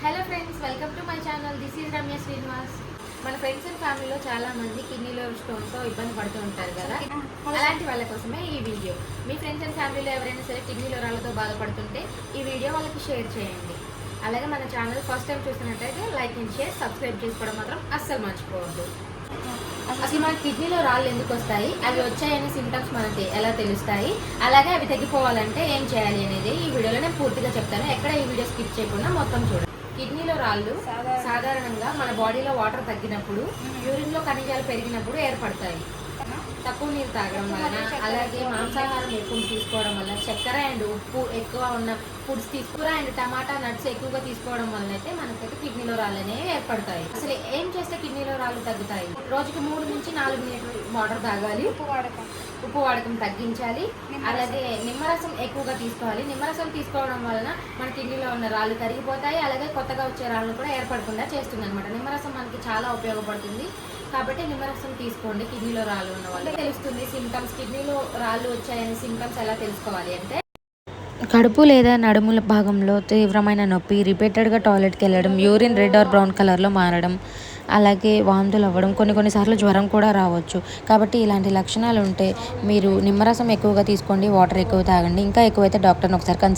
Hello friends, welcome to my channel. This is Ramya Srinivas. మన friends and ఫ్యామిలీలో చాలా మంది కిడ్నీలో స్టోన్తో ఇబ్బంది పడుతూ ఉంటారు కదా. అలాంటి వాళ్ళ కోసమే ఈ వీడియో. మీ ఫ్రెండ్స్ అండ్ ఫ్యామిలీలో ఎవరైనా సరే కిడ్నీలో రాళ్ళతో బాధపడుతుంటే ఈ వీడియో వాళ్ళకి షేర్ చేయండి. అలాగే మన ఛానల్ ఫస్ట్ టైం చూస్తున్నట్టయితే లైక్ అండ్ షేర్, సబ్స్క్రైబ్ చేసుకోవడం మాత్రం అస్సలు మర్చిపోవద్దు. అసలు మన కిడ్నీలో రాళ్ళు ఎందుకు వస్తాయి, అవి వచ్చాయనే సిమ్టమ్స్ మనకి ఎలా తెలుస్తాయి, అలాగే అవి తగ్గిపోవాలంటే ఏం చేయాలి అనేది ఈ వీడియోలో నేను పూర్తిగా చెప్తాను. ఎక్కడ ఈ వీడియో స్కిప్ చేయకుండా మొత్తం చూడండి. కిడ్నీలో రాళ్ళు సాధారణంగా మన బాడీలో వాటర్ తగ్గినప్పుడు, యూరిన్లో ఖనిజాలు పెరిగినప్పుడు ఏర్పడతాయి. తక్కువ నీరు తాగడం వలన, అలాగే మాంసాహారం ఎక్కువ తీసుకోవడం వల్ల, చక్కెర అండ్ ఉప్పు ఎక్కువ ఉన్న ఫుడ్స్ కూర అండ్ టమాటా నట్స్ ఎక్కువగా తీసుకోవడం వల్ల అయితే మనకైతే కిడ్నీలో రాళ్ళు అనేవి ఏర్పడతాయి. అసలు ఏం చేస్తే కిడ్నీలో రాళ్ళు తగ్గుతాయి? రోజుకి 3 నుంచి 4 లీటర్లు వాటర్ తాగాలి. ఉప్పు వాడకం తగ్గించాలి. అలాగే నిమ్మరసం ఎక్కువగా తీసుకోవాలి. నిమ్మరసం తీసుకోవడం వలన మన కిడ్నీలో ఉన్న రాళ్ళు కరిగిపోతాయి. అలాగే కొత్తగా వచ్చే రాళ్ళు కూడా ఏర్పడకుండా చేస్తుంది అనమాట. నిమ్మరసం మనకి చాలా ఉపయోగపడుతుంది కాబట్టి నిమ్మరసం తీసుకోండి. కిడ్నీలో రాళ్ళు ఉన్న వాళ్ళు తెలుస్తుంది సిమ్టమ్స్. కిడ్నీలో రాళ్ళు వచ్చాయని సిమ్టమ్స్ ఎలా తెలుసుకోవాలి అంటే, కడుపు లేదా నడుముల భాగంలో తీవ్రమైన నొప్పి, రిపీటెడ్గా టాయిలెట్కి వెళ్ళడం, యూరిన్ రెడ్ ఆర్ బ్రౌన్ కలర్లో మారడం, అలాగే వాంతులు అవ్వడం, కొన్నిసార్లు జ్వరం కూడా రావచ్చు. కాబట్టి ఇలాంటి లక్షణాలు ఉంటే మీరు నిమ్మరసం ఎక్కువగా తీసుకోండి, వాటర్ ఎక్కువ తాగండి. ఇంకా ఎక్కువైతే డాక్టర్ని ఒకసారి కన్సల్ట్